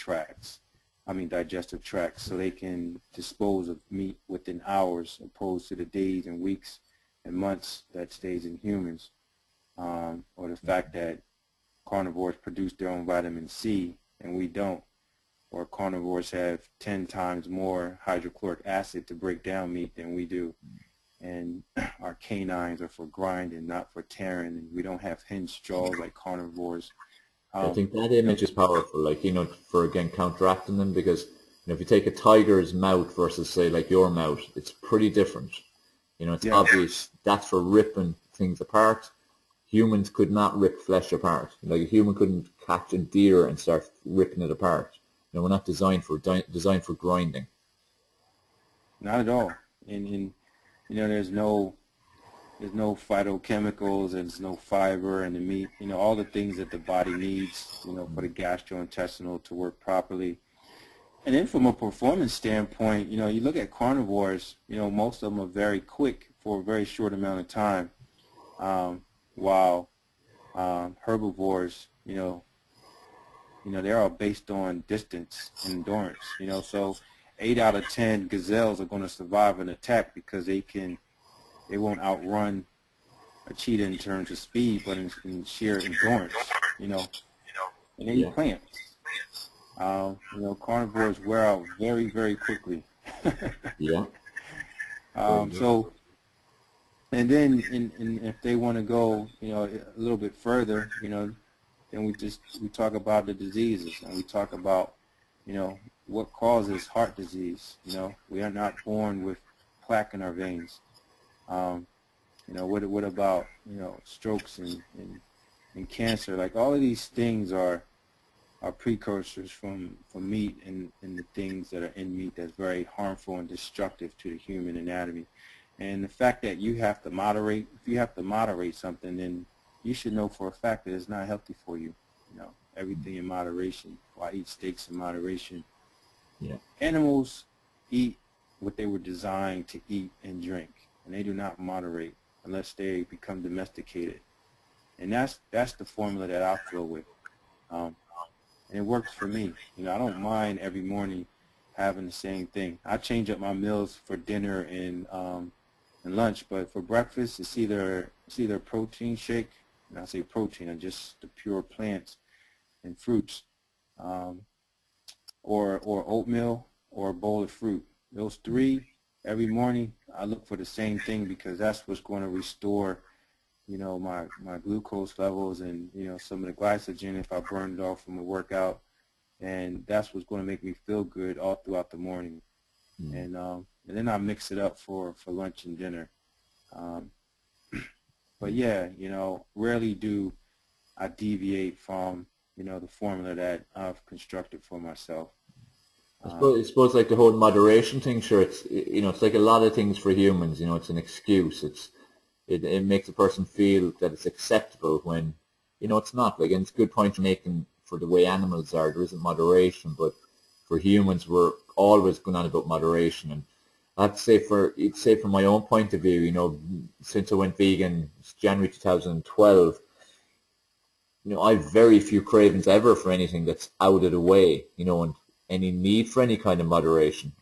B: digestive tracts, so they can dispose of meat within hours, opposed to the days and weeks and months that stays in humans, or the fact that carnivores produce their own vitamin C and we don't, or carnivores have 10 times more hydrochloric acid to break down meat than we do, and our canines are for grinding, not for tearing, and we don't have hinged jaws like carnivores.
A: I think that image is powerful, like, for again counteracting them, because if you take a tiger's mouth versus say like your mouth, it's pretty different. It's obvious that's for ripping things apart. Humans could not rip flesh apart. Like a human couldn't catch a deer and start ripping it apart. We're not designed for grinding.
B: not at all. And you know, there's no phytochemicals, there's no fiber in the meat, you know, all the things that the body needs, you know, for the gastrointestinal to work properly. And then from a performance standpoint, you know, you look at carnivores, you know, most of them are very quick for a very short amount of time, while herbivores, they're all based on distance and endurance, you know, so 8 out of 10 gazelles are going to survive an attack because they won't outrun a cheetah in terms of speed, but in sheer endurance, you know, and they eat plants. You know, carnivores wear out very, very quickly.
A: Yeah.
B: So, and then if they want to go, you know, a little bit further, you know, then we talk about the diseases, and we talk about, you know, what causes heart disease. You know, we are not born with plaque in our veins. You know, what about, you know, strokes and cancer? Like, all of these things are precursors from meat and the things that are in meat that's very harmful and destructive to the human anatomy. And the fact that you have to moderate, if you have to moderate something, then you should know for a fact that it's not healthy for you. You know, everything in moderation. Why eat steaks in moderation?
A: Yeah.
B: Animals eat what they were designed to eat and drink, and they do not moderate unless they become domesticated. And that's the formula that I flow with. And it works for me. You know, I don't mind every morning having the same thing. I change up my meals for dinner and lunch, but for breakfast it's either a protein shake, and I say protein, or just the pure plants and fruits, or oatmeal or a bowl of fruit. Those three every morning. I look for the same thing because that's what's going to restore, you know, my glucose levels and, you know, some of the glycogen if I burned it off from a workout, and that's what's going to make me feel good all throughout the morning. And then I mix it up for lunch and dinner. But yeah, you know, rarely do I deviate from, you know, the formula that I've constructed for myself.
A: I suppose like the whole moderation thing, sure, it's, you know, it's like a lot of things for humans, you know, it's an excuse. It makes a person feel that it's acceptable when, you know, it's not. Like, and it's a good point you're making for the way animals are. There isn't moderation, but for humans, we're always going on about moderation. And I have to say, from my own point of view, you know, since I went vegan, it's January 2012, you know, I've very few cravings ever for anything that's out of the way, you know, and any need for any kind of moderation.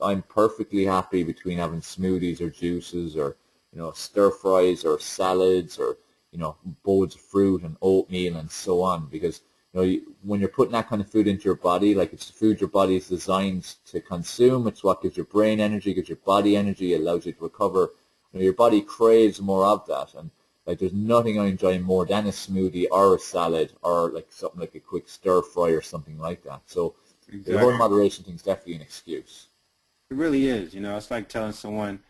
A: I'm perfectly happy between having smoothies or juices or, you know, stir fries or salads or, you know, bowls of fruit and oatmeal and so on, because, you know, when you're putting that kind of food into your body, like, it's the food your body is designed to consume. It's what gives your brain energy, gives your body energy, allows you to recover. You know, your body craves more of that, and like, there's nothing I enjoy more than a smoothie or a salad or like something like a quick stir fry or something like that. So the whole
B: Exactly.
A: moderation thing is definitely an excuse.
B: It really is. You know, it's like telling someone,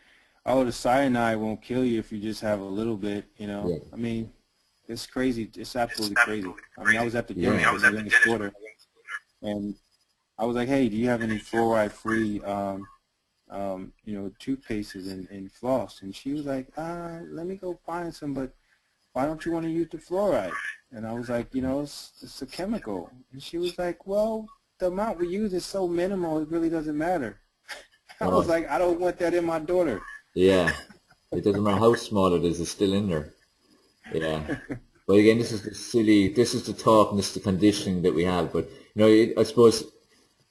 B: oh, the cyanide won't kill you if you just have a little bit, you know.
A: Yeah.
B: I mean, it's crazy. It's absolutely crazy. I mean, I was at the
A: Yeah.
B: dentist with my youngest daughter, and I was like, hey, do you have any fluoride-free, you know, toothpastes and floss? And she was like, let me go find some, but why don't you want to use the fluoride? And I was like, you know, it's a chemical. And she was like, well, the amount we use is so minimal, it really doesn't matter. I was
A: Oh,
B: like, I don't want that in my daughter.
A: yeah. It doesn't matter how small it is, it's still in there. Yeah. But again, this is the talk and this is the conditioning that we have. But, you know, I suppose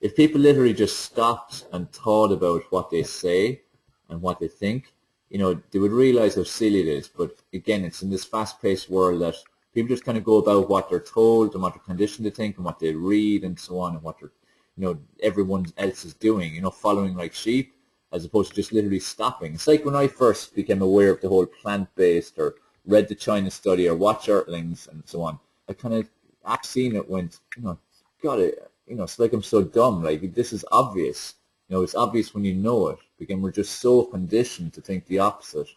A: if people literally just stopped and thought about what they say and what they think, you know, they would realize how silly it is. But again, it's in this fast-paced world that people just kind of go about what they're told and what they're conditioned to think and what they read and so on, and what they're, you know, everyone else is doing, you know, following like sheep, as opposed to just literally stopping. It's like when I first became aware of the whole plant-based, or read the China study or watch Earthlings and so on. I kind of, after seeing it, went, you know, God, you know, it's like I'm so dumb. Like, this is obvious. You know, it's obvious when you know it. Again, we're just so conditioned to think the opposite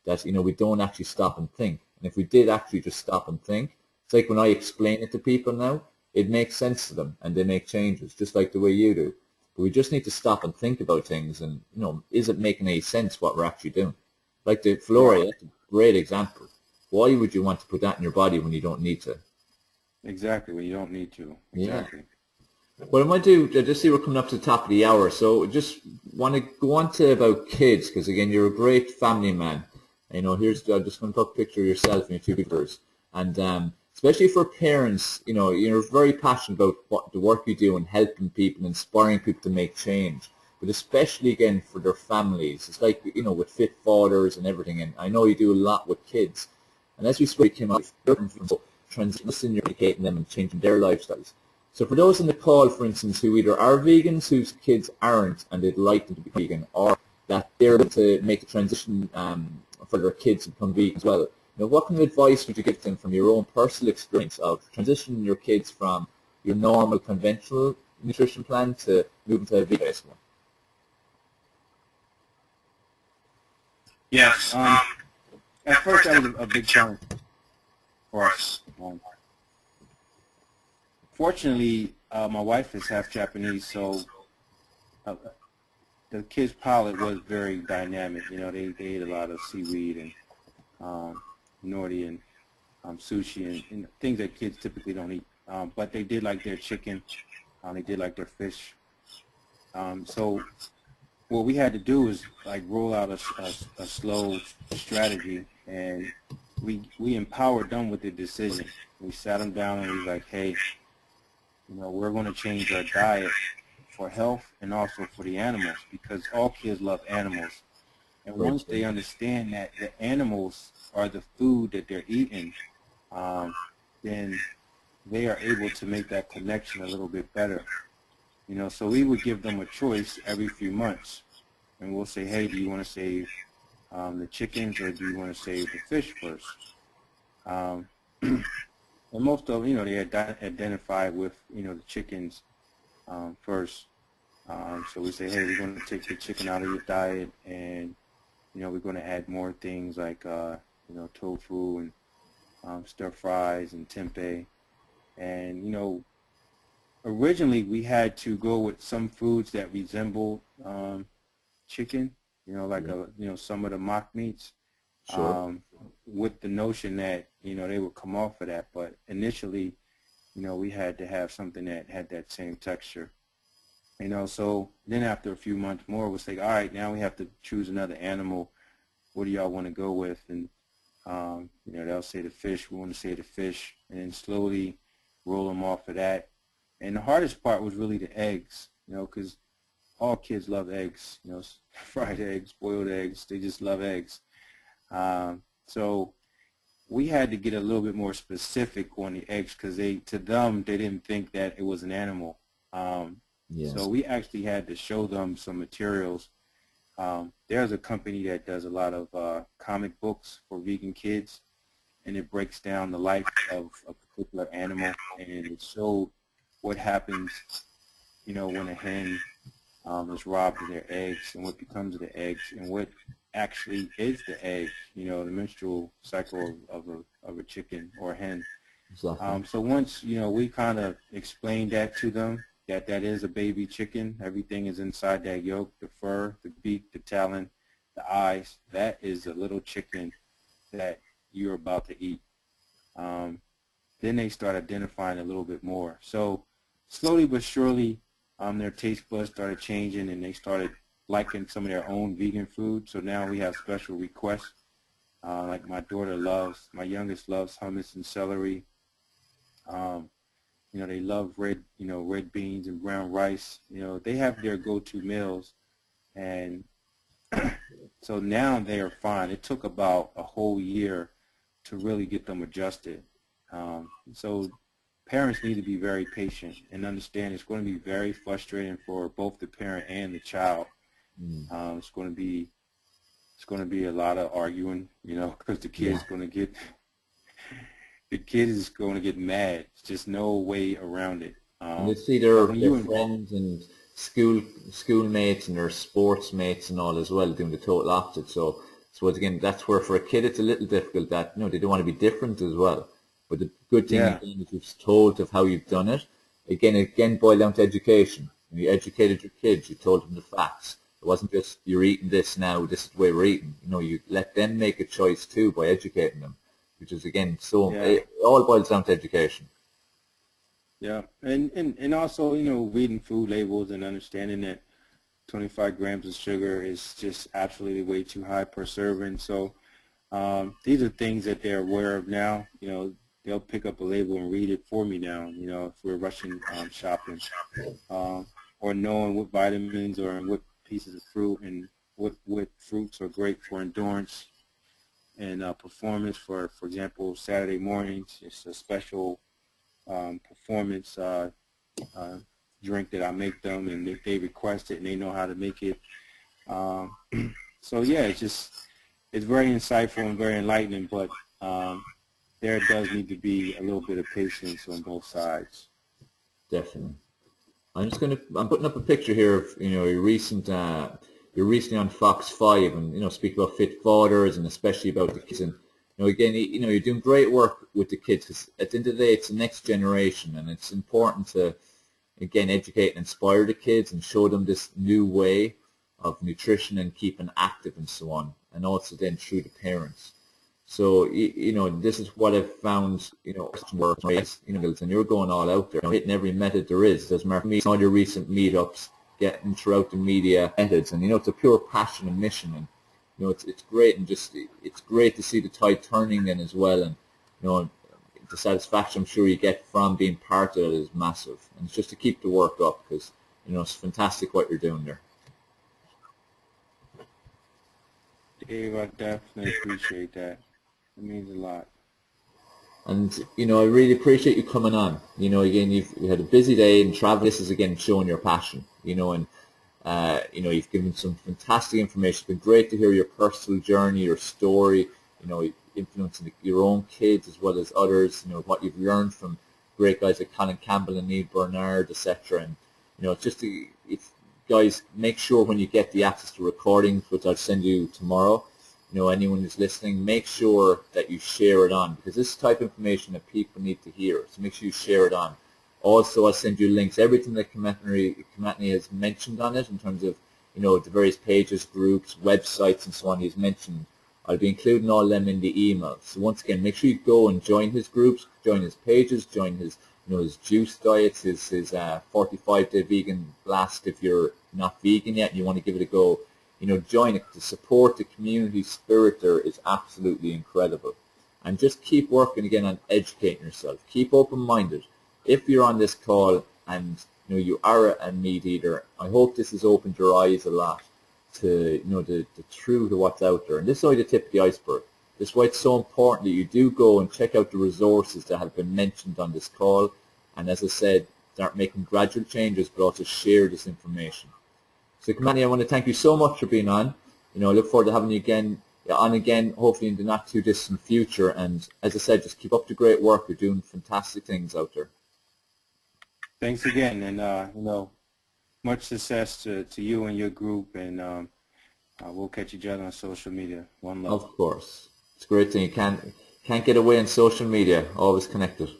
A: that, you know, we don't actually stop and think. And if we did actually just stop and think, it's like when I explain it to people now, it makes sense to them and they make changes, just like the way you do. But we just need to stop and think about things, and is it making any sense what we're actually doing? Like the fluoride, that's a great example. Why would you want to put that in your body when you don't need to?
B: Exactly, when you don't need to. Exactly.
A: Yeah. What I might do, I just see we're coming up to the top of the hour, so just want to go on to about kids, because again, you're a great family man. Here's, I'm just going to put a picture of yourself and your two pictures. And especially for parents, you're very passionate about the work you do and helping people, inspiring people to make change. But especially, again, for their families. It's like, with fit fathers and everything. And I know you do a lot with kids. And as we spoke, came out, transitioning, educating them and changing their lifestyles. So for those on the call, for instance, who either are vegans, whose kids aren't, and they'd like them to be vegan, or that they're able to make the transition for their kids to become vegan as well, what kind of advice would you give them from your own personal experience of transitioning your kids from your normal, conventional nutrition plan to moving to a vegan-based one?
B: Yes. At first, that was a big challenge for us. Fortunately, my wife is half Japanese, so the kids' palate was very dynamic. They ate a lot of seaweed and nori and sushi and things that kids typically don't eat. But they did like their chicken. They did like their fish. So what we had to do is like roll out a slow strategy, and we empowered them with the decision. We sat them down and we was like, hey, we're going to change our diet for health and also for the animals, because all kids love animals. And once they understand that the animals are the food that they're eating, then they are able to make that connection a little bit better. So we would give them a choice every few months, and we'll say, hey, do you want to save the chickens or do you want to save the fish first? And most of them, they identify with, the chickens first. So we say, hey, we're going to take the chicken out of your diet, and, we're going to add more things like, tofu and stir fries and tempeh. And, originally we had to go with some foods that resemble chicken, like some of the mock meats.
A: Sure.
B: With the notion that, they would come off of that. But initially, we had to have something that had that same texture. So then after a few months more, we'll say, all right, now we have to choose another animal. What do y'all want to go with? And, they'll say the fish. We want to say the fish. And then slowly roll them off of that. And the hardest part was really the eggs, because all kids love eggs, fried eggs, boiled eggs. They just love eggs. So we had to get a little bit more specific on the eggs, because to them, they didn't think that it was an animal.
A: Yes.
B: So we actually had to show them some materials. There's a company that does a lot of comic books for vegan kids, and it breaks down the life of a particular animal, and it showed what happens, when a hen is robbed of their eggs, and what becomes of the eggs, and what actually is the egg, the menstrual cycle of a chicken or a hen.
A: Exactly.
B: So once, we kind of explained that to them, that is a baby chicken. Everything is inside that yolk, the fur, the beak, the talon, the eyes. That is a little chicken that you're about to eat. Then they start identifying a little bit more. So slowly but surely, their taste buds started changing, and they started liking some of their own vegan food. So now we have special requests. Like my youngest loves hummus and celery. They love red beans and brown rice. They have their go-to meals, and so now they are fine. It took about a whole year to really get them adjusted. So parents need to be very patient and understand it's going to be very frustrating for both the parent and the child. It's going to be a lot of arguing, because the kid is going to get mad. There's just no way around it.
A: And they see their friends and schoolmates and their sports mates and all as well doing the total opposite. So again, that's where for a kid it's a little difficult that they don't want to be different as well. But the good thing again is you've told of how you've done it. Again boil down to education. You educated your kids. You told them the facts. It wasn't just you're eating this now. This is the way we're eating. You let them make a choice too by educating them, which is again it all boils down to education.
B: Yeah, and also reading food labels and understanding that 25 grams of sugar is just absolutely way too high per serving. So these are things that they're aware of now. They'll pick up a label and read it for me now. If we're rushing shopping, or knowing what vitamins or what pieces of fruit and what fruits are great for endurance and performance. For example, Saturday mornings, it's a special performance drink that I make them, and if they request it and they know how to make it. So yeah, it's very insightful and very enlightening, but there does need to be a little bit of patience on both sides.
A: Definitely. I'm putting up a picture here of your recently on Fox 5, and speak about fit fathers and especially about the kids. And again, you're doing great work with the kids, because at the end of the day, it's the next generation, and it's important to again educate and inspire the kids and show them this new way of nutrition and keeping active and so on, and also then through the parents. So this is what I've found. Work, and you're going all out there, hitting every method there is. There's all your recent meetups, getting throughout the media methods, and it's a pure passion and mission, and it's great, and it's great to see the tide turning then as well, and the satisfaction I'm sure you get from being part of it is massive, and it's just to keep the work up, because it's fantastic what you're doing there.
B: Dave, I definitely appreciate that. It means a lot.
A: And I really appreciate you coming on. Again, you had a busy day and travel. This is again showing your passion. And you've given some fantastic information. It's been great to hear your personal journey, your story. Influencing your own kids as well as others. What you've learned from great guys like Colin Campbell and Neil Bernard, etc. And it's guys, make sure when you get the access to recordings, which I'll send you tomorrow. Anyone who's listening, make sure that you share it on, because this is the type of information that people need to hear. So make sure you share it on. Also, I'll send you links, everything that Kimatni has mentioned on it in terms of, the various pages, groups, websites, and so on he's mentioned. I'll be including all them in the email. So once again, make sure you go and join his groups, join his pages, join his, his juice diets, his 45-day vegan blast if you're not vegan yet and you want to give it a go. Join it. To support the community spirit there is absolutely incredible. And just keep working again on educating yourself. Keep open-minded. If you're on this call and you are a meat eater, I hope this has opened your eyes a lot to the truth of what's out there. And this is only the tip of the iceberg. This is why it's so important that you do go and check out the resources that have been mentioned on this call. And as I said, start making gradual changes, but also share this information. So Kimatni, I want to thank you so much for being on. I look forward to having you again, hopefully in the not too distant future. And as I said, just keep up the great work. You're doing fantastic things out there.
B: Thanks again, and much success to you and your group, and we'll catch each other on social media. One love.
A: Of course, it's a great thing. You can't get away on social media. Always connected.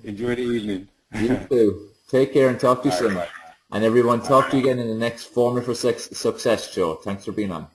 B: Enjoy the evening.
A: You too. Take care and talk to you soon.
B: Right.
A: And everyone, talk to you again in the next Formula for Success show. Thanks for being on.